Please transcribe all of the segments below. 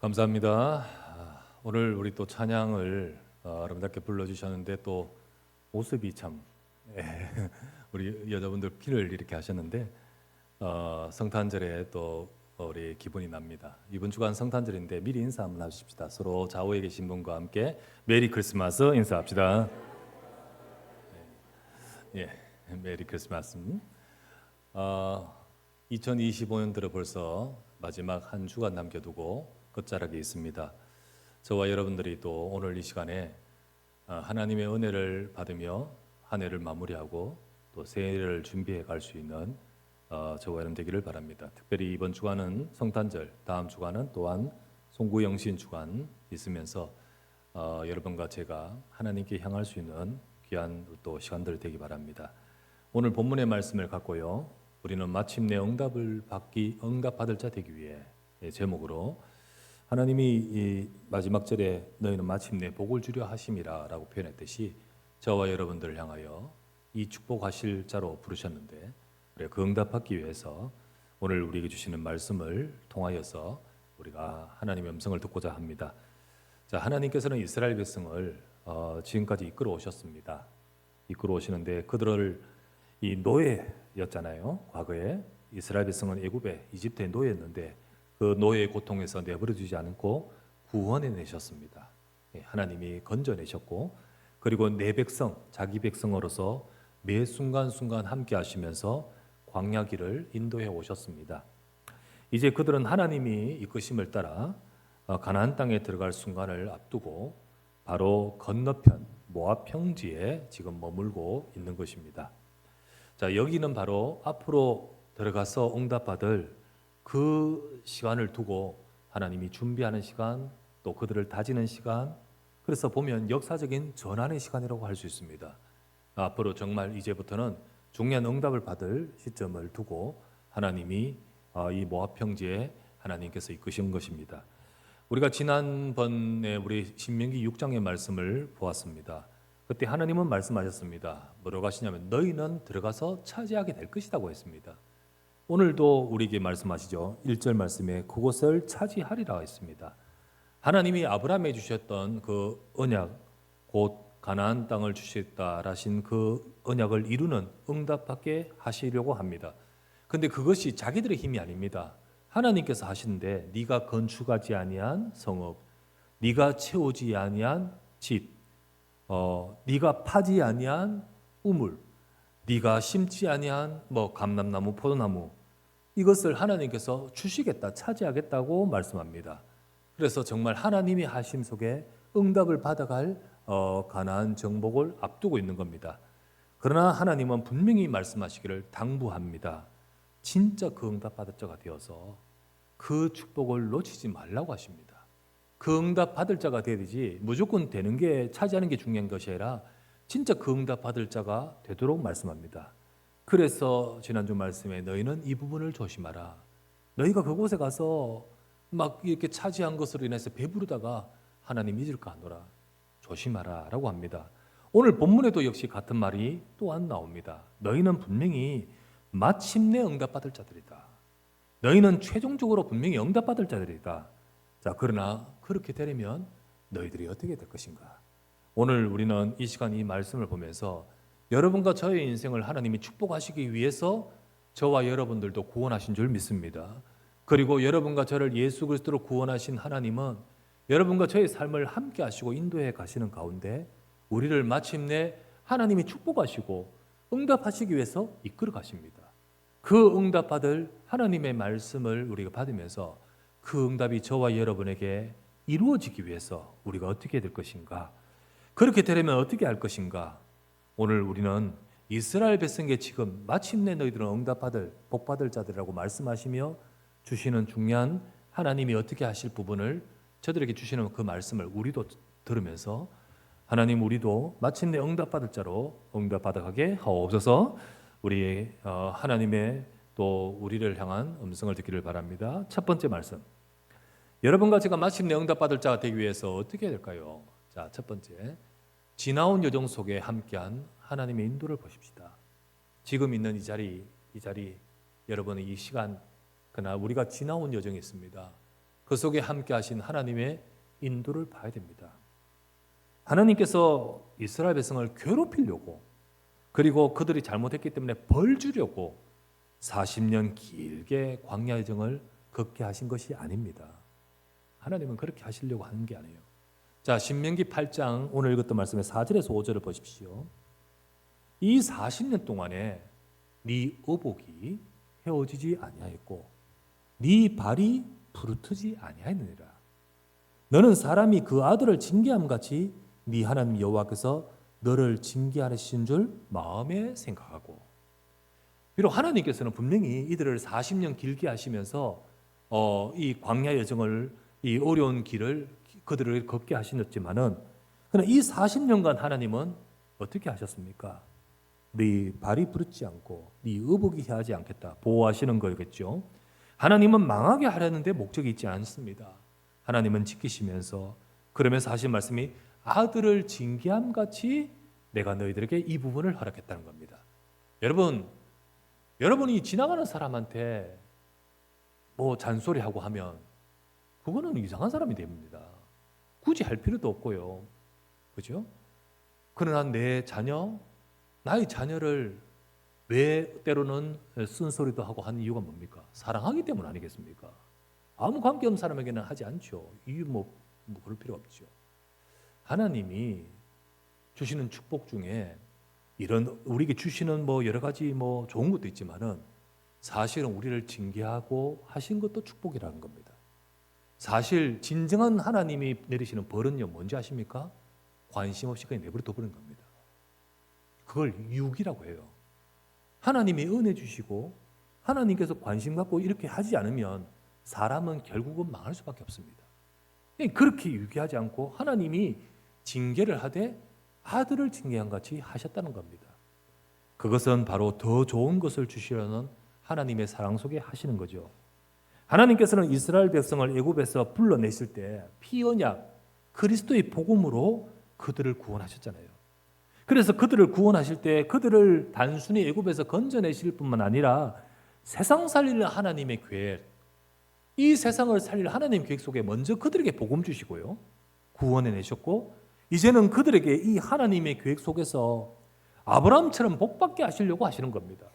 감사합니다. 오늘 우리 또 찬양을 아름답게 불러주셨는데 또 모습이 참 예, 우리 여자분들 피를 이렇게 하셨는데 성탄절에 또 우리 기분이 납니다. 이번 주간 성탄절인데 미리 인사 한번 하십시다. 서로 좌우에 계신 분과 함께 메리 크리스마스 인사합시다. 예, 메리 크리스마스. 어, 2025년 들어 벌써 마지막 한 주간 남겨두고 끝자락에 있습니다. 저와 여러분들이 또 오늘 이 시간에 하나님의 은혜를 받으며 한 해를 마무리하고 또 새해를 준비해 갈 수 있는 저와 여러분 되기를 바랍니다. 특별히 이번 주간은 성탄절, 다음 주간은 또한 송구영신 주간 있으면서 여러분과 제가 하나님께 향할 수 있는 귀한 또 시간들 되기 바랍니다. 오늘 본문의 말씀을 갖고요. 우리는 마침내 응답받을 자 되기 위해 제목으로 하나님이 이 마지막 절에 너희는 마침내 복을 주려 하심이라라고 표현했듯이 저와 여러분들을 향하여 이 축복하실 자로 부르셨는데 그 응답받기 위해서 오늘 우리에게 주시는 말씀을 통하여서 우리가 하나님의 음성을 듣고자 합니다. 자, 하나님께서는 이스라엘 백성을 지금까지 이끌어 오셨습니다. 이끌어 오시는데 그들을 이 노예였잖아요. 과거에 이스라엘 백성은 애굽에 이집트의 노예였는데 그 노예의 고통에서 내버려 두지 않고 구원해 내셨습니다. 하나님이 건져내셨고 그리고 내 백성, 자기 백성으로서 매 순간순간 함께 하시면서 광야 길을 인도해 오셨습니다. 이제 그들은 하나님이 이끄심을 따라 가나안 땅에 들어갈 순간을 앞두고 바로 건너편 모압 평지에 지금 머물고 있는 것입니다. 자, 여기는 바로 앞으로 들어가서 응답받을 그 시간을 두고 하나님이 준비하는 시간, 또 그들을 다지는 시간, 그래서 보면 역사적인 전환의 시간이라고 할 수 있습니다. 앞으로 정말 이제부터는 중요한 응답을 받을 시점을 두고 하나님이 이 모압 평지에 하나님께서 이끄신 것입니다. 우리가 지난번에 우리 신명기 6장의 말씀을 보았습니다. 그때 하나님은 말씀하셨습니다. 뭐라고 하시냐면 너희는 들어가서 차지하게 될 것이라고 했습니다. 오늘도 우리에게 말씀하시죠. 1절 말씀에 그곳을 차지하리라 했습니다. 하나님이 아브라함에 주셨던 그 언약, 곧 가나안 땅을 주시겠다라신 그 언약을 이루는 응답받게 하시려고 합니다. 근데 그것이 자기들의 힘이 아닙니다. 하나님께서 하시는데 네가 건축하지 아니한 성읍, 네가 채우지 아니한 집, 네가 파지 아니한 우물, 네가 심지 아니한 감람나무, 포도나무, 이것을 하나님께서 주시겠다, 차지하겠다고 말씀합니다. 그래서 정말 하나님이 하심 속에 응답을 받아갈 가나안 정복을 앞두고 있는 겁니다. 그러나 하나님은 분명히 말씀하시기를 당부합니다. 진짜 그 응답 받을 자가 되어서 그 축복을 놓치지 말라고 하십니다. 그 응답 받을 자가 되야 되지 무조건 되는 게 차지하는 게 중요한 것이 아니라 진짜 그 응답 받을 자가 되도록 말씀합니다. 그래서 지난주 말씀에 너희는 이 부분을 조심하라. 너희가 그곳에 가서 막 이렇게 차지한 것으로 인해서 배부르다가 하나님 잊을까 하노라. 조심하라 라고 합니다. 오늘 본문에도 역시 같은 말이 또한 나옵니다. 너희는 분명히 마침내 응답받을 자들이다. 너희는 최종적으로 분명히 응답받을 자들이다. 자, 그러나 그렇게 되려면 너희들이 어떻게 될 것인가? 오늘 우리는 이 시간 이 말씀을 보면서 여러분과 저의 인생을 하나님이 축복하시기 위해서 저와 여러분들도 구원하신 줄 믿습니다. 그리고 여러분과 저를 예수 그리스도로 구원하신 하나님은 여러분과 저의 삶을 함께 하시고 인도해 가시는 가운데 우리를 마침내 하나님이 축복하시고 응답하시기 위해서 이끌어 가십니다. 그 응답받을 하나님의 말씀을 우리가 받으면서 그 응답이 저와 여러분에게 이루어지기 위해서 우리가 어떻게 될 것인가? 그렇게 되려면 어떻게 할 것인가? 오늘 우리는 이스라엘 백성에게 지금 마침내 너희들은 응답받을 복받을 자들이라고 말씀하시며 주시는 중요한 하나님이 어떻게 하실 부분을 저들에게 주시는 그 말씀을 우리도 들으면서 하나님 우리도 마침내 응답받을 자로 응답받아가게 하옵소서. 우리 하나님의 또 우리를 향한 음성을 듣기를 바랍니다. 첫 번째 말씀. 여러분과 제가 마침내 응답받을 자가 되기 위해서 어떻게 해야 될까요? 자, 첫 번째. 지나온 여정 속에 함께한 하나님의 인도를 보십시다. 지금 있는 이 자리, 여러분의 이 시간, 그러나 우리가 지나온 여정이 있습니다. 그 속에 함께 하신 하나님의 인도를 봐야 됩니다. 하나님께서 이스라엘 백성을 괴롭히려고, 그리고 그들이 잘못했기 때문에 벌 주려고 40년 길게 광야 여정을 걷게 하신 것이 아닙니다. 하나님은 그렇게 하시려고 하는 게 아니에요. 자, 신명기 8장 오늘 읽었던 말씀의 4절에서 5절을 보십시오. 이 40년 동안에 네 의복이 헤어지지 아니하였고 네 발이 부르트지 아니하였느니라. 너는 사람이 그 아들을 징계함 같이 네 하나님 여호와께서 너를 징계하신 줄 마음에 생각하고. 비록 하나님께서는 분명히 이들을 40년 길게 하시면서 이 광야 여정을, 이 어려운 길을 그들을 걷게 하셨지만은, 그러나 이 40년간 하나님은 어떻게 하셨습니까? 네 발이 부르지 않고 네 의복이 헤하지 않겠다 보호하시는 거겠죠. 하나님은 망하게 하려는데 목적이 있지 않습니다. 하나님은 지키시면서, 그러면서 하신 말씀이 아들을 징계함 같이 내가 너희들에게 이 부분을 허락했다는 겁니다. 여러분이 지나가는 사람한테 뭐 잔소리하고 하면 그거는 이상한 사람이 됩니다. 굳이 할 필요도 없고요. 그죠? 그러나 나의 자녀를 왜 때로는 쓴소리도 하고 하는 이유가 뭡니까? 사랑하기 때문 아니겠습니까? 아무 관계없는 사람에게는 하지 않죠. 이유 뭐 그럴 필요 없죠. 하나님이 주시는 축복 중에 이런 우리에게 주시는 뭐 여러 가지 뭐 좋은 것도 있지만은 사실은 우리를 징계하고 하신 것도 축복이라는 겁니다. 사실 진정한 하나님이 내리시는 벌은요 뭔지 아십니까? 관심 없이 그냥 내버려 둬버리는 겁니다. 그걸 유기라고 해요. 하나님이 은혜 주시고 하나님께서 관심 갖고 이렇게 하지 않으면 사람은 결국은 망할 수밖에 없습니다. 그렇게 유기하지 않고 하나님이 징계를 하되 아들을 징계한 같이 하셨다는 겁니다. 그것은 바로 더 좋은 것을 주시려는 하나님의 사랑 속에 하시는 거죠. 하나님께서는 이스라엘 백성을 애굽에서 불러내실 때 피 언약 그리스도의 복음으로 그들을 구원하셨잖아요. 그래서 그들을 구원하실 때 그들을 단순히 애굽에서 건져내실 뿐만 아니라 세상 살릴 하나님의 계획, 이 세상을 살릴 하나님 계획 속에 먼저 그들에게 복음 주시고요, 구원해 내셨고, 이제는 그들에게 이 하나님의 계획 속에서 아브라함처럼 복받게 하시려고 하시는 겁니다.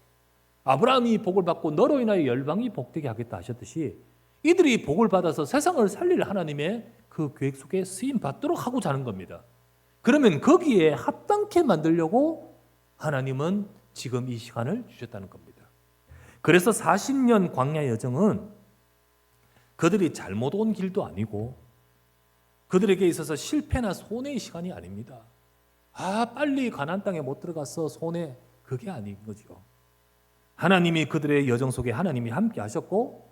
아브라함이 복을 받고 너로 인하여 열방이 복되게 하겠다 하셨듯이 이들이 복을 받아서 세상을 살릴 하나님의 그 계획 속에 쓰임 받도록 하고자 하는 겁니다. 그러면 거기에 합당케 만들려고 하나님은 지금 이 시간을 주셨다는 겁니다. 그래서 40년 광야 여정은 그들이 잘못 온 길도 아니고 그들에게 있어서 실패나 손해의 시간이 아닙니다. 빨리 가나안 땅에 못 들어가서 손해, 그게 아닌 거죠. 하나님이 그들의 여정 속에 하나님이 함께 하셨고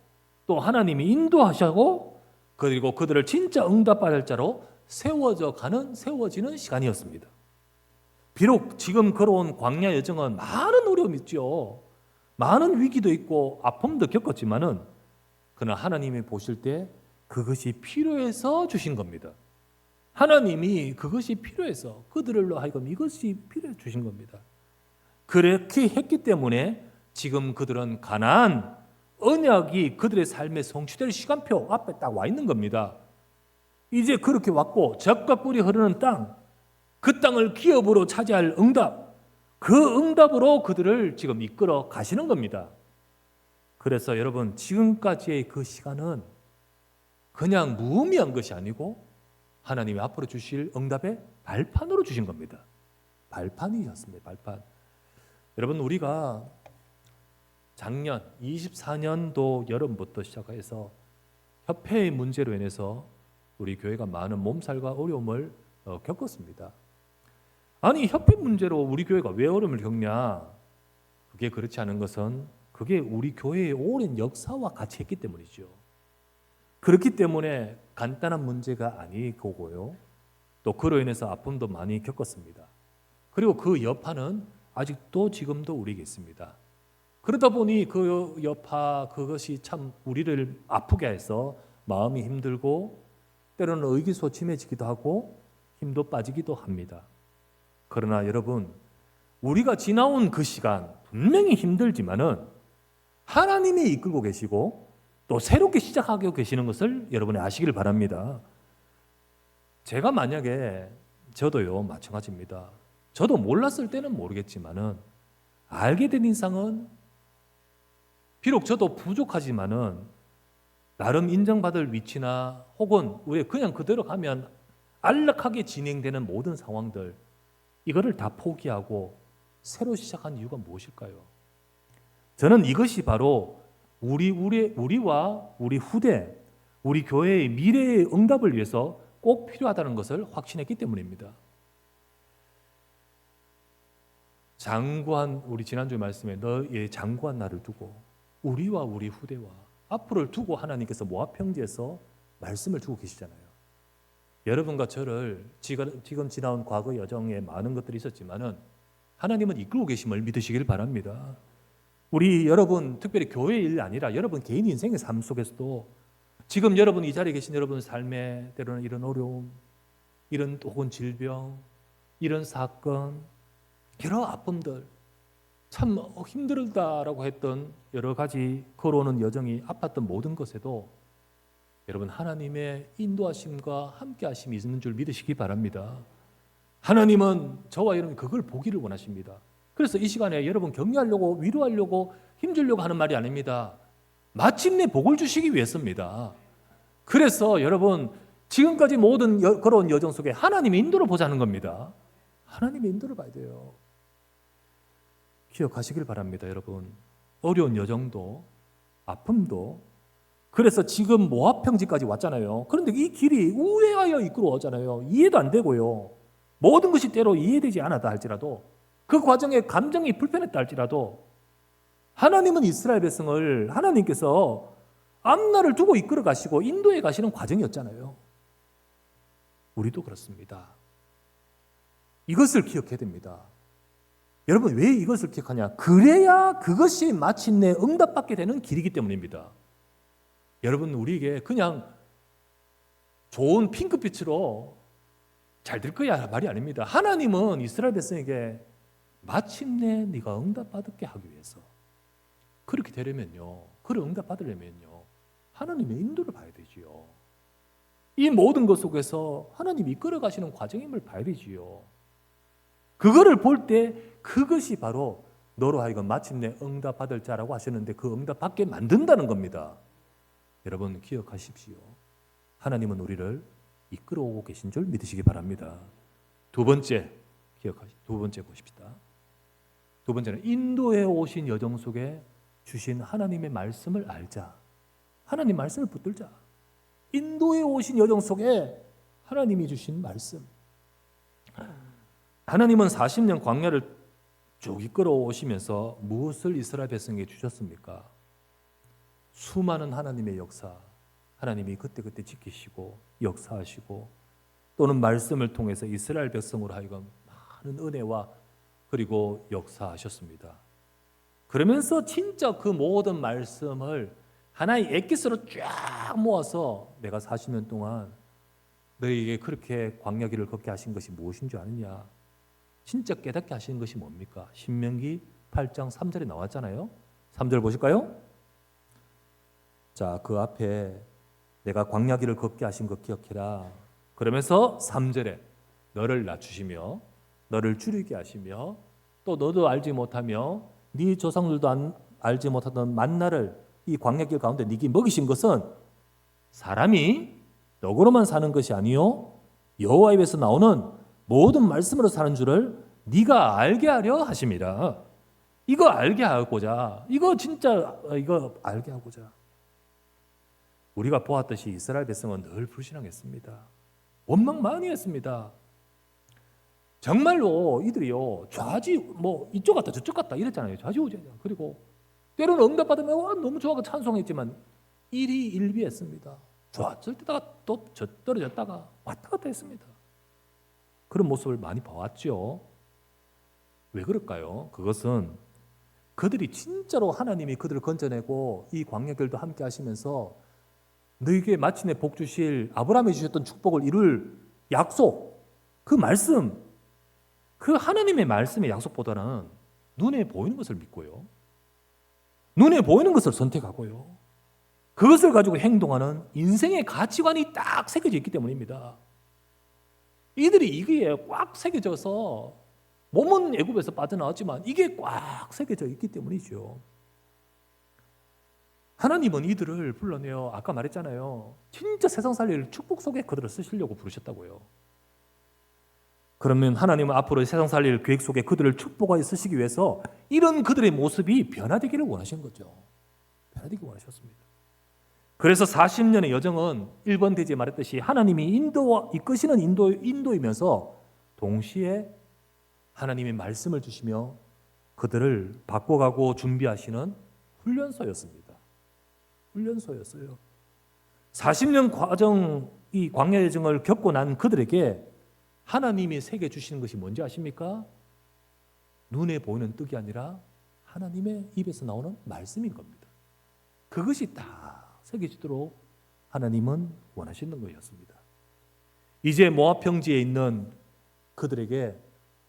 또 하나님이 인도하셨고 그리고 그들을 진짜 응답받을 자로 세워지는 시간이었습니다. 비록 지금 걸어온 광야 여정은 많은 어려움이 있죠. 많은 위기도 있고 아픔도 겪었지만은 그러나 하나님이 보실 때 그것이 필요해서 주신 겁니다. 하나님이 그것이 필요해서 그들로 하여금 이것이 필요해 주신 겁니다. 그렇게 했기 때문에 지금 그들은 가나안 언약이 그들의 삶에 성취될 시간표 앞에 딱 와 있는 겁니다. 이제 그렇게 왔고 젖과 꿀이 흐르는 땅, 그 땅을 기업으로 차지할 응답, 그 응답으로 그들을 지금 이끌어 가시는 겁니다. 그래서 여러분 지금까지의 그 시간은 그냥 무의미한 것이 아니고 하나님이 앞으로 주실 응답의 발판으로 주신 겁니다. 발판이었습니다. 발판. 여러분 우리가 작년 24년도 여름부터 시작해서 협회의 문제로 인해서 우리 교회가 많은 몸살과 어려움을 겪었습니다. 아니 협회 문제로 우리 교회가 왜 어려움을 겪냐? 그게 그렇지 않은 것은 그게 우리 교회의 오랜 역사와 같이 했기 때문이죠. 그렇기 때문에 간단한 문제가 아니고요. 또 그로 인해서 아픔도 많이 겪었습니다. 그리고 그 여파는 아직도 지금도 우리에게 있습니다. 그러다 보니 그 여파 그것이 참 우리를 아프게 해서 마음이 힘들고 때로는 의기소침해지기도 하고 힘도 빠지기도 합니다. 그러나 여러분 우리가 지나온 그 시간 분명히 힘들지만은 하나님이 이끌고 계시고 또 또 새롭게 시작하고 계시는 것을 여러분이 아시길 바랍니다. 제가 만약에 저도요 마찬가지입니다. 저도 몰랐을 때는 모르겠지만은 알게 된 이상은 비록 저도 부족하지만은 나름 인정받을 위치나 혹은 왜 그냥 그대로 가면 안락하게 진행되는 모든 상황들 이거를 다 포기하고 새로 시작한 이유가 무엇일까요? 저는 이것이 바로 우리와 우리 후대, 우리 교회의 미래의 응답을 위해서 꼭 필요하다는 것을 확신했기 때문입니다. 장구한 우리 지난주 말씀에 너의 장구한 나를 두고 우리와 우리 후대와 앞으로를 두고 하나님께서 모압 평지에서 말씀을 두고 계시잖아요. 여러분과 저를 지금 지나온 과거 여정에 많은 것들이 있었지만은 하나님은 이끌고 계심을 믿으시길 바랍니다. 우리 여러분 특별히 교회 일 아니라 여러분 개인 인생의 삶 속에서도 지금 여러분 이 자리에 계신 여러분 삶에 때로는 이런 어려움, 이런 혹은 질병, 이런 사건, 여러 아픔들 참 힘들다라고 했던 여러 가지 걸어오는 여정이 아팠던 모든 것에도 여러분 하나님의 인도하심과 함께하심이 있는 줄 믿으시기 바랍니다. 하나님은 저와 여러분 그걸 보기를 원하십니다. 그래서 이 시간에 여러분 격려하려고 위로하려고 힘주려고 하는 말이 아닙니다. 마침내 복을 주시기 위해서입니다. 그래서 여러분 지금까지 모든 걸어온 여정 속에 하나님의 인도를 보자는 겁니다. 하나님의 인도를 봐야 돼요. 기억하시길 바랍니다. 여러분 어려운 여정도 아픔도 그래서 지금 모압 평지까지 왔잖아요. 그런데 이 길이 우회하여 이끌어오잖아요. 이해도 안 되고요. 모든 것이 때로 이해되지 않았다 할지라도 그 과정에 감정이 불편했다 할지라도 하나님은 이스라엘 백성을 하나님께서 앞날을 두고 이끌어 가시고 인도해 가시는 과정이었잖아요. 우리도 그렇습니다. 이것을 기억해야 됩니다. 여러분 왜 이것을 기억하냐? 그래야 그것이 마침내 응답받게 되는 길이기 때문입니다. 여러분 우리에게 그냥 좋은 핑크빛으로 잘 될 거야 말이 아닙니다. 하나님은 이스라엘 백성에게 마침내 네가 응답받게 하기 위해서 그렇게 되려면요, 그런 응답받으려면요 하나님의 인도를 봐야 되지요. 이 모든 것 속에서 하나님이 이끌어 가시는 과정임을 봐야 되지요. 그거를 볼 때 그것이 바로 너로 하여금 마침내 응답받을 자라고 하셨는데 그 응답받게 만든다는 겁니다. 여러분 기억하십시오. 하나님은 우리를 이끌어오고 계신 줄 믿으시기 바랍니다. 두 번째 보십시다. 두 번째는 인도해 오신 여정 속에 주신 하나님의 말씀을 알자. 하나님 말씀을 붙들자. 인도해 오신 여정 속에 하나님이 주신 말씀. 하나님은 40년 광야를 쭉 이끌어 오시면서 무엇을 이스라엘 백성에게 주셨습니까? 수많은 하나님의 역사, 하나님이 그때그때 지키시고 역사하시고 또는 말씀을 통해서 이스라엘 백성으로 하여금 많은 은혜와 그리고 역사하셨습니다. 그러면서 진짜 그 모든 말씀을 하나의 엑기스로 쫙 모아서 내가 40년 동안 너희에게 그렇게 광야길을 걷게 하신 것이 무엇인 줄 아느냐? 진짜 깨닫게 하신 것이 뭡니까? 신명기 8장 3절에 나왔잖아요. 3절 보실까요? 자, 그 앞에 내가 광야길을 걷게 하신 것 기억해라. 그러면서 3절에 너를 낮추시며 너를 줄이게 하시며 또 너도 알지 못하며 네 조상들도 알지 못하던 만나를 이 광야길 가운데 네게 먹이신 것은 사람이 떡으로만 사는 것이 아니요 여호와 입에서 나오는 모든 말씀으로 사는 줄을 네가 알게 하려 하심이라. 이거 알게 하고자, 이거 진짜 이거 알게 하고자. 우리가 보았듯이 이스라엘 백성은 늘 불신앙했습니다. 원망 많이 했습니다. 정말로 이들이요 좌지 뭐 이쪽 갔다 저쪽 갔다 이랬잖아요. 좌지우지. 그리고 때로는 응답받으면 와 너무 좋아하고 찬송했지만 일희일비했습니다. 좋았을 때다가 또 떨어졌다가 왔다 갔다 했습니다. 그런 모습을 많이 봐왔죠. 왜 그럴까요? 그것은 그들이 진짜로 하나님이 그들을 건져내고 이 광야길도 함께 하시면서 너에게 마침내 복 주실 아브라함이 주셨던 축복을 이룰 약속, 그 말씀, 그 하나님의 말씀의 약속보다는 눈에 보이는 것을 믿고요. 눈에 보이는 것을 선택하고요. 그것을 가지고 행동하는 인생의 가치관이 딱 새겨져 있기 때문입니다. 이들이 이게 꽉 새겨져서 몸은 애굽에서 빠져나왔지만 이게 꽉 새겨져 있기 때문이죠. 하나님은 이들을 불러내어 아까 말했잖아요. 진짜 세상 살릴 축복 속에 그들을 쓰시려고 부르셨다고요. 그러면 하나님은 앞으로 세상 살릴 계획 속에 그들을 축복하여 쓰시기 위해서 이런 그들의 모습이 변화되기를 원하신 거죠. 변화되기 원하셨습니다. 그래서 40년의 여정은 1번 대지에 말했듯이 하나님이 이끄시는 인도이면서 동시에 하나님의 말씀을 주시며 그들을 바꿔가고 준비하시는 훈련소였습니다. 훈련소였어요. 40년 과정, 이 광야 여정을 겪고 난 그들에게 하나님이 새겨 주시는 것이 뭔지 아십니까? 눈에 보이는 떡이 아니라 하나님의 입에서 나오는 말씀인 겁니다. 그것이 다 새겨지도록 하나님은 원하시는 것이었습니다. 이제 모압 평지에 있는 그들에게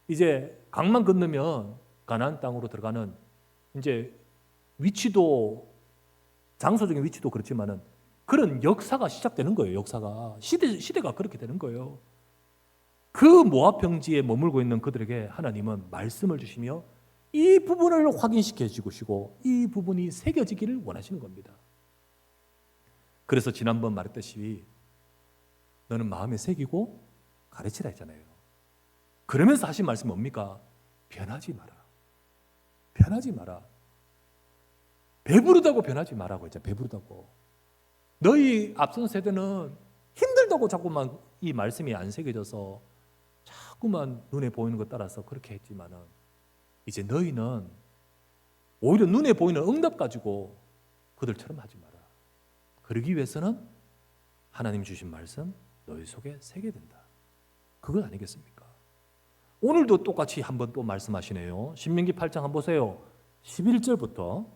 이제 강만 건너면 가나안 땅으로 들어가는 이제 위치도 장소적인 위치도 그렇지만은 그런 역사가 시작되는 거예요. 역사가 시대가 그렇게 되는 거예요. 그 모압 평지에 머물고 있는 그들에게 하나님은 말씀을 주시며 이 부분을 확인시켜 주시고 이 부분이 새겨지기를 원하시는 겁니다. 그래서 지난번 말했듯이 너는 마음에 새기고 가르치라 했잖아요. 그러면서 하신 말씀이 뭡니까? 변하지 마라. 변하지 마라. 배부르다고 변하지 마라고 했잖아요. 배부르다고. 너희 앞선 세대는 힘들다고 자꾸만 이 말씀이 안 새겨져서 자꾸만 눈에 보이는 것 따라서 그렇게 했지만은 이제 너희는 오히려 눈에 보이는 응답 가지고 그들처럼 하지 마라. 그러기 위해서는 하나님 주신 말씀 너희 속에 새게 된다. 그것 아니겠습니까? 오늘도 똑같이 한번 또 말씀하시네요. 신명기 8장 한번 보세요. 11절부터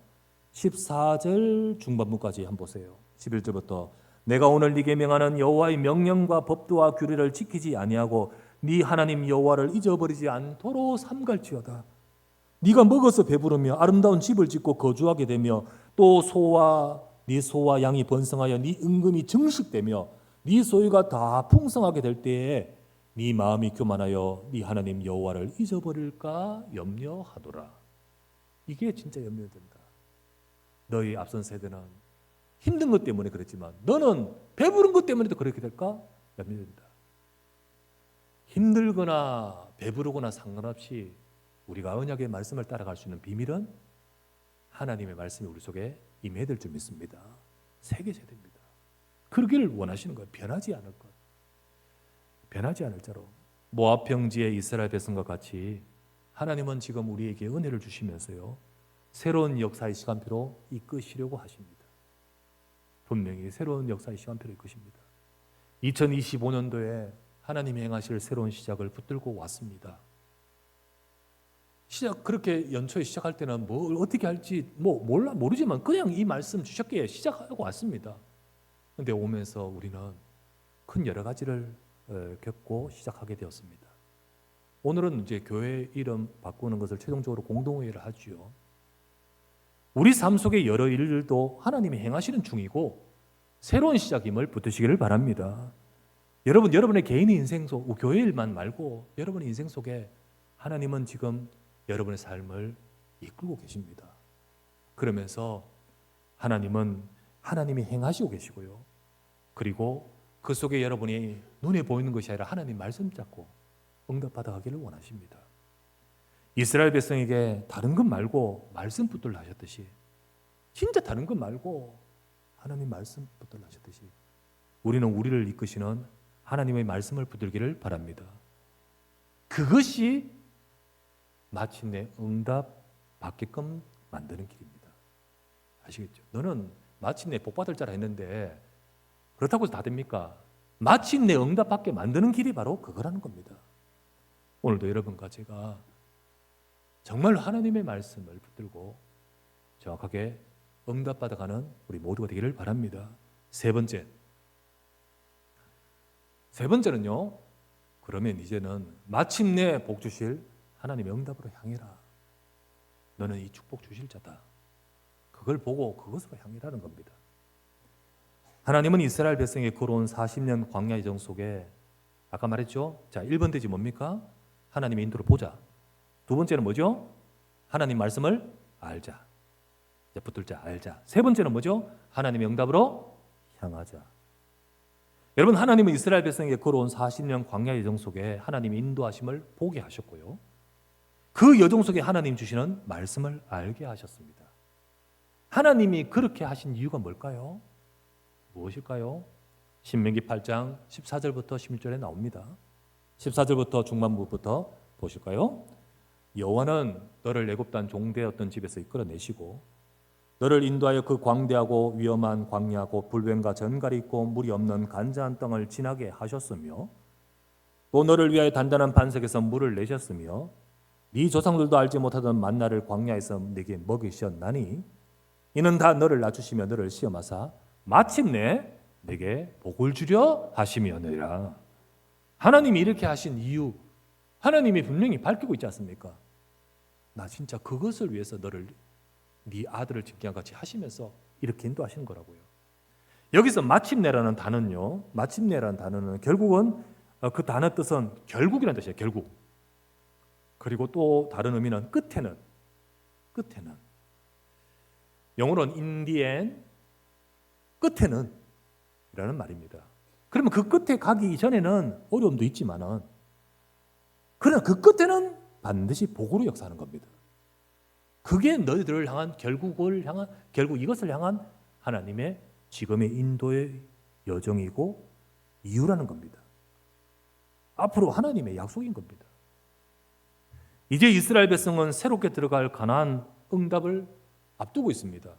14절 중반부까지 한번 보세요. 11절부터 내가 오늘 네게 명하는 여호와의 명령과 법도와 규례를 지키지 아니하고 네 하나님 여호와를 잊어버리지 않도록 삼갈지어다. 네가 먹어서 배부르며 아름다운 집을 짓고 거주하게 되며 또 네 소와 양이 번성하여 네 은금이 증식되며 네 소유가 다 풍성하게 될 때에 네 마음이 교만하여 네 하나님 여호와를 잊어버릴까 염려하더라. 이게 진짜 염려된다. 너희 앞선 세대는 힘든 것 때문에 그랬지만 너는 배부른 것 때문에도 그렇게 될까? 염려된다. 힘들거나 배부르거나 상관없이 우리가 언약의 말씀을 따라갈 수 있는 비밀은 하나님의 말씀이 우리 속에 임해야 될 줄 믿습니다. 새겨져야 됩니다. 그러기를 원하시는 거예요. 변하지 않을 것. 변하지 않을 자로. 모압 평지의 이스라엘 백성과 같이 하나님은 지금 우리에게 은혜를 주시면서요. 새로운 역사의 시간표로 이끄시려고 하십니다. 분명히 새로운 역사의 시간표로 이끄십니다. 2025년도에 하나님이 행하실 새로운 시작을 붙들고 왔습니다. 그렇게 연초에 시작할 때는 뭘 어떻게 할지 모르지만 그냥 이 말씀 주셨기에 시작하고 왔습니다. 그런데 오면서 우리는 큰 여러 가지를 겪고 시작하게 되었습니다. 오늘은 이제 교회 이름 바꾸는 것을 최종적으로 공동회의를 하지요. 우리 삶 속의 여러 일들도 하나님이 행하시는 중이고 새로운 시작임을 붙드시기를 바랍니다. 여러분의 개인의 인생 속, 교회 일만 말고 여러분의 인생 속에 하나님은 지금 여러분의 삶을 이끌고 계십니다. 그러면서 하나님은 하나님이 행하시고 계시고요. 그리고 그 속에 여러분이 눈에 보이는 것이 아니라 하나님 말씀 잡고 응답받아 가기를 원하십니다. 이스라엘 백성에게 다른 것 말고 말씀 붙들라 하셨듯이 진짜 다른 것 말고 하나님 말씀 붙들라 하셨듯이 우리는 우리를 이끄시는 하나님의 말씀을 붙들기를 바랍니다. 그것이 마침내 응답 받게끔 만드는 길입니다. 아시겠죠? 너는 마침내 복 받을 자라 했는데 그렇다고 해서 다 됩니까? 마침내 응답 받게 만드는 길이 바로 그거라는 겁니다. 오늘도 여러분과 제가 정말 하나님의 말씀을 붙들고 정확하게 응답 받아가는 우리 모두가 되기를 바랍니다. 세 번째는요. 그러면 이제는 마침내 복 주실 하나님의 응답으로 향해라. 너는 이 축복 주실 자다. 그걸 보고 그것으로 향해라는 겁니다. 하나님은 이스라엘 백성에게 걸어온 40년 광야 여정 속에 아까 말했죠. 자, 1번 대지 뭡니까? 하나님의 인도를 보자. 두 번째는 뭐죠? 하나님 말씀을 알자. 이제 붙들자, 알자. 세 번째는 뭐죠? 하나님의 응답으로 향하자. 여러분, 하나님은 이스라엘 백성에게 걸어온 40년 광야 여정 속에 하나님의 인도하심을 보게 하셨고요. 그 여정 속에 하나님 주시는 말씀을 알게 하셨습니다. 하나님이 그렇게 하신 이유가 뭘까요? 무엇일까요? 신명기 8장 14절부터 16절에 나옵니다. 14절부터 중반부부터 보실까요? 여호와는 너를 애굽 땅 종되었던 집에서 이끌어내시고 너를 인도하여 그 광대하고 위험한 광야 곧 불뱀과 전갈이 있고 물이 없는 간자한 땅을 지나게 하셨으며 또 너를 위하여 단단한 반석에서 물을 내셨으며 네 조상들도 알지 못하던 만나를 광야에서 네게 먹이셨나니 이는 다 너를 낮추시며 너를 시험하사 마침내 내게 복을 주려 하심이었느니라. 하나님이 이렇게 하신 이유, 하나님이 분명히 밝히고 있지 않습니까? 나 진짜 그것을 위해서 너를 네 아들을 집기와 같이 하시면서 이렇게 인도하시는 거라고요. 여기서 마침내라는 단어는요, 마침내라는 단어는 결국은 그 단어 뜻은 결국이라는 뜻이에요. 결국. 그리고 또 다른 의미는 끝에는 영어로는 in the end, 끝에는 라는 말입니다. 그러면 그 끝에 가기 전에는 어려움도 있지만은 그러나 그 끝에는 반드시 복으로 역사하는 겁니다. 그게 너희들을 향한 결국 이것을 향한 하나님의 지금의 인도의 여정이고 이유라는 겁니다. 앞으로 하나님의 약속인 겁니다. 이제 이스라엘 백성은 새롭게 들어갈 가나안 응답을 앞두고 있습니다.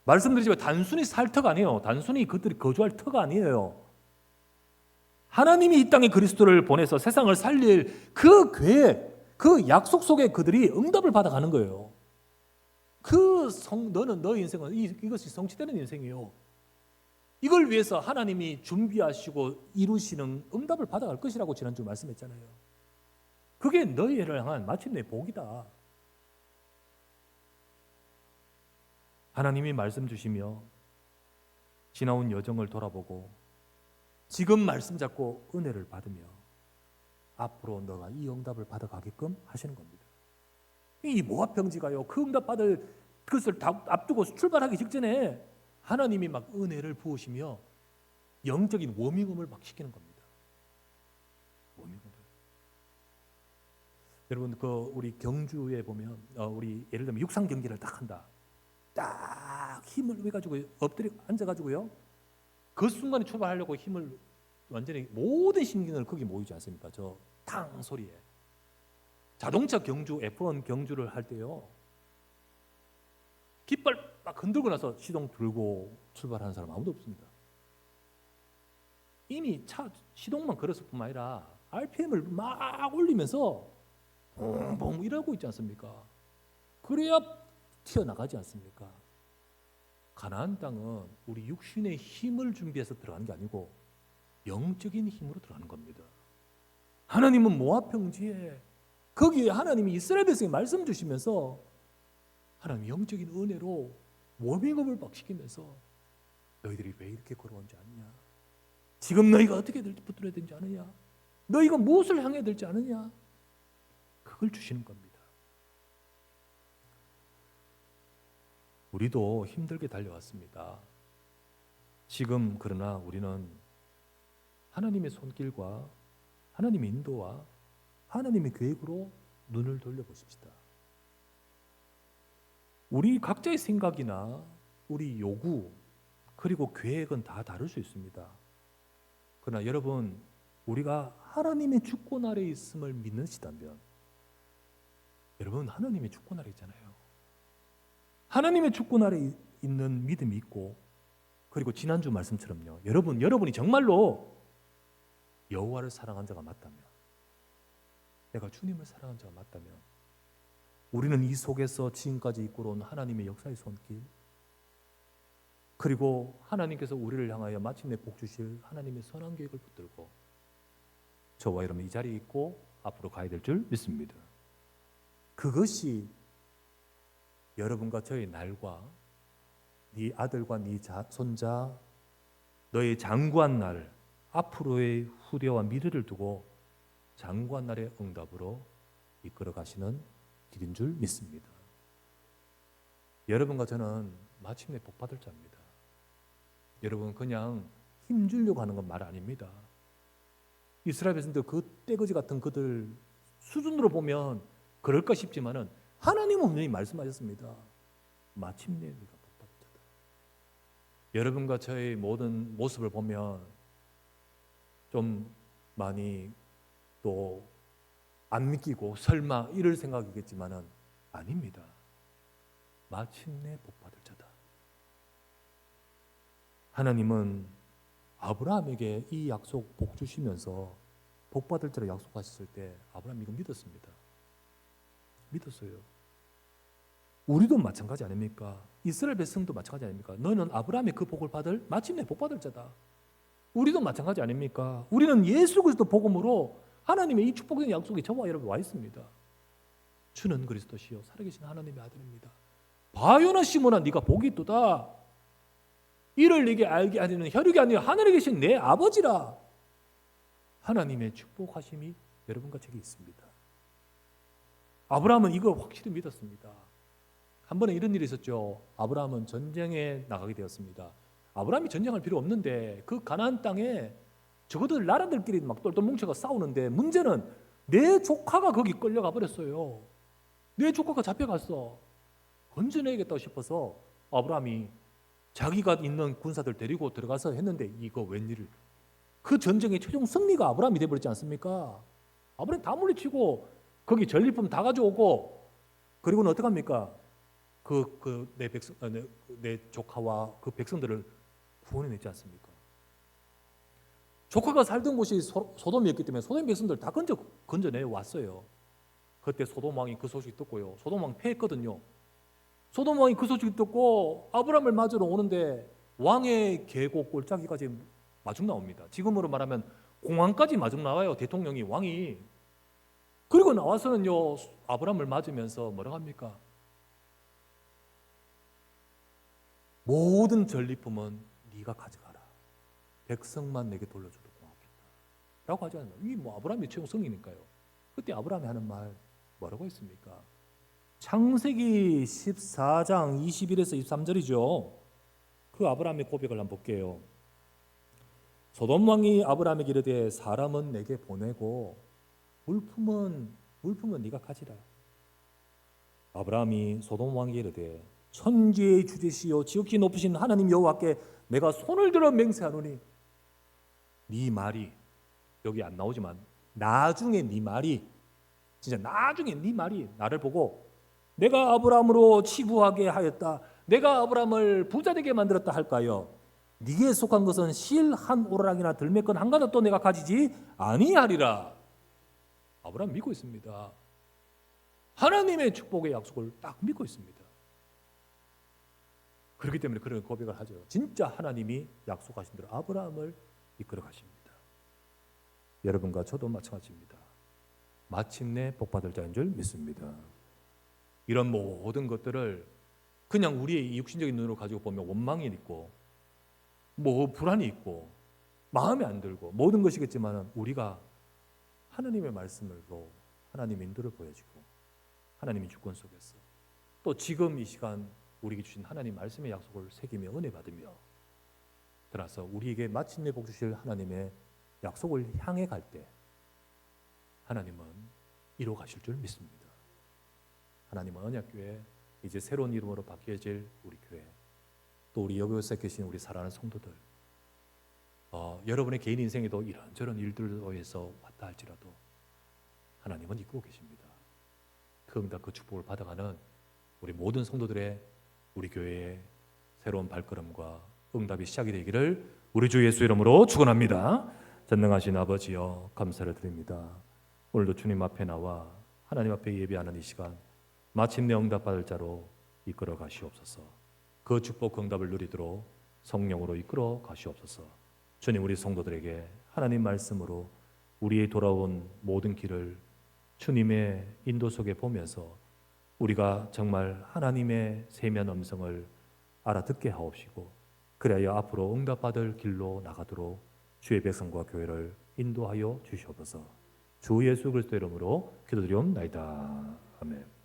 말씀드리지만 단순히 살 터가 아니에요. 단순히 그들이 거주할 터가 아니에요. 하나님이 이 땅에 그리스도를 보내서 세상을 살릴 그 계획, 그 약속 속에 그들이 응답을 받아가는 거예요. 너는 너의 인생은 이것이 성취되는 인생이에요. 이걸 위해서 하나님이 준비하시고 이루시는 응답을 받아갈 것이라고 지난주 말씀했잖아요. 그게 너희를 향한 마침내 복이다. 하나님이 말씀 주시며 지나온 여정을 돌아보고 지금 말씀 잡고 은혜를 받으며 앞으로 너가 이 응답을 받아가게끔 하시는 겁니다. 이 모압 평지가요, 그 응답 받을 그것을 앞두고 출발하기 직전에 하나님이 막 은혜를 부으시며 영적인 워밍업을 막 시키는 겁니다. 워밍업을. 여러분, 우리 경주에 보면 우리 예를 들면 육상 경기를 딱 한다. 딱 힘을 해가지고 엎드려 앉아가지고요. 그 순간에 출발하려고 힘을 완전히 모든 신경을 거기 모이지 않습니까? 저 탕 소리에. 자동차 경주, F1 경주를 할 때요. 깃발 막 흔들고 나서 시동 들고 출발하는 사람 아무도 없습니다. 이미 차 시동만 걸었을 뿐만 아니라 RPM을 막 올리면서 봉봉 이러고 있지 않습니까? 그래야 튀어나가지 않습니까? 가나안 땅은 우리 육신의 힘을 준비해서 들어가는 게 아니고 영적인 힘으로 들어가는 겁니다. 하나님은 모압 평지에 거기에 하나님이 이스라엘 백성에 말씀 주시면서 하나님 영적인 은혜로 워밍업을 막 시키면서 너희들이 왜 이렇게 걸어온지 아느냐? 지금 너희가 어떻게 붙들어야 되는지 아느냐? 너희가 무엇을 향해야 될지 아느냐? 그걸 주시는 겁니다. 우리도 힘들게 달려왔습니다. 지금 그러나 우리는 하나님의 손길과 하나님의 인도와 하나님의 계획으로 눈을 돌려보십시다. 우리 각자의 생각이나 우리 요구 그리고 계획은 다 다를 수 있습니다. 그러나 여러분, 우리가 하나님의 주권 아래 있음을 믿으시다면 여러분, 하나님의 주권 아래 있잖아요. 하나님의 주권 아래 있는 믿음이 있고, 그리고 지난주 말씀처럼요, 여러분이 정말로 여호와를 사랑한 자가 맞다면, 내가 주님을 사랑한 자가 맞다면 우리는 이 속에서 지금까지 이끌어온 하나님의 역사의 손길, 그리고 하나님께서 우리를 향하여 마침내 복 주실 하나님의 선한 계획을 붙들고 저와 여러분 이 자리에 있고 앞으로 가야 될 줄 믿습니다. 그것이 여러분과 저의 날과 네 아들과 네 손자, 너의 장구한 날, 앞으로의 후대와 미래를 두고 장구한 날의 응답으로 이끌어 가시는 길인 줄 믿습니다. 여러분과 저는 마침내 복받을 자입니다. 여러분, 그냥 힘주려고 하는 건 말 아닙니다. 이스라엘 백성들 그 떼거지 같은 그들 수준으로 보면 그럴까 싶지만은 하나님은 분명히 말씀하셨습니다. 마침내 네가 복받을 자다. 여러분과 저의 모든 모습을 보면 좀 많이 또 안 믿기고 설마 이럴 생각이겠지만은 아닙니다. 마침내 복받을 자다. 하나님은 아브라함에게 이 약속 복 주시면서 복받을 자를 약속하셨을 때 아브라함이 이거 믿었습니다. 믿었어요. 우리도 마찬가지 아닙니까? 이스라엘 백성도 마찬가지 아닙니까? 너는 아브라함의 그 복을 받을 마침내 복받을 자다. 우리도 마찬가지 아닙니까? 우리는 예수 그리스도 복음으로 하나님의 이 축복의 약속이 저와 여러분 와 있습니다. 주는 그리스도시요 살아계신 하나님의 아들입니다. 바요나 시몬아 네가 복이 있도다. 이를 네게 알게 하리는 혈육이 아니라 하늘에 계신 내 아버지라. 하나님의 축복하심이 여러분과 제게 있습니다. 아브라함은 이걸 확실히 믿었습니다. 한 번에 이런 일이 있었죠. 아브라함은 전쟁에 나가게 되었습니다. 아브라함이 전쟁할 필요 없는데 그 가나안 땅에 적어도 나라들끼리 막 똘똘 뭉쳐가 싸우는데 문제는 내 조카가 거기 끌려가 버렸어요. 내 조카가 잡혀갔어. 건져내야겠다고 싶어서 아브라함이 자기가 있는 군사들 데리고 들어가서 했는데 이거 웬일을 그 전쟁의 최종 승리가 아브라함이 돼버렸지 않습니까? 아브라함 다 물리치고 거기 전리품 다 가져오고 그리고는 어떻게 합니까? 내 조카와 그 백성들을 구원해냈지 않습니까? 조카가 살던 곳이 소돔이었기 때문에 소돔 백성들 다 건져내 왔어요. 그때 소돔 왕이 그 소식 듣고요. 소돔 왕 패했거든요. 소돔 왕이 그 소식 듣고 아브라함을 맞으러 오는데 왕의 계곡 골짜기까지 마중 나옵니다. 지금으로 말하면 공항까지 마중 나와요. 대통령이 왕이. 그리고 나와서는요 아브라함을 맞으면서 뭐라고 합니까? 모든 전리품은 네가 가져가라. 백성만 내게 돌려줘도 고맙겠다. 라고 하지 않나요? 이게 뭐 아브라함의 최종 승리니까요. 그때 아브라함이 하는 말 뭐라고 했습니까? 창세기 14장 21에서 23절이죠. 그 아브라함의 고백을 한번 볼게요. 소돔 왕이 아브라함에게 이르되 사람은 내게 보내고 물품은 네가 가지라. 아브라함이 소돔 왕에게 이르되 천지의 주제시요 지극히 높으신 하나님 여호와께 내가 손을 들어 맹세하노니 네 말이 여기 안 나오지만 나중에 네 말이 진짜 나중에 네 말이 나를 보고 내가 아브라함으로 치부하게 하였다. 내가 아브라함을 부자되게 만들었다 할까요? 네게 속한 것은 실 한 오라락이나 들매건 한 가닥도 내가 가지지 아니하리라. 아브라함 믿고 있습니다. 하나님의 축복의 약속을 딱 믿고 있습니다. 그렇기 때문에 그런 고백을 하죠. 진짜 하나님이 약속하신 대로 아브라함을 이끌어 가십니다. 여러분과 저도 마찬가지입니다. 마침내 복받을 자인 줄 믿습니다. 이런 모든 것들을 그냥 우리의 육신적인 눈으로 가지고 보면 원망이 있고 뭐 불안이 있고 마음에 안 들고 모든 것이겠지만 우리가 하나님의 말씀으로 하나님의 인도를 보여주고 하나님의 주권 속에서 또 지금 이 시간 우리에게 주신 하나님 말씀의 약속을 새기며 은혜 받으며 따라서 우리에게 마침내 복 주실 하나님의 약속을 향해 갈 때 하나님은 이루어 가실 줄 믿습니다. 하나님은 언약교회 이제 새로운 이름으로 바뀌어질 우리 교회 또 우리 여기서 계신 우리 사랑하는 성도들 여러분의 개인 인생에도 이런저런 일들로 해서 왔다 할지라도 하나님은 이끌고 계십니다. 그 응답 그 축복을 받아가는 우리 모든 성도들의 우리 교회의 새로운 발걸음과 응답이 시작이 되기를 우리 주 예수 이름으로 축원합니다. 전능하신 아버지여 감사를 드립니다. 오늘도 주님 앞에 나와 하나님 앞에 예배하는 이 시간 마침내 응답받을 자로 이끌어 가시옵소서. 그 축복 응답을 누리도록 성령으로 이끌어 가시옵소서. 주님 우리 성도들에게 하나님 말씀으로 우리의 돌아온 모든 길을 주님의 인도 속에 보면서 우리가 정말 하나님의 세미한 음성을 알아듣게 하옵시고 그래야 앞으로 응답받을 길로 나가도록 주의 백성과 교회를 인도하여 주시옵소서. 주 예수 그리스도 이름으로 기도드리옵나이다. 아멘.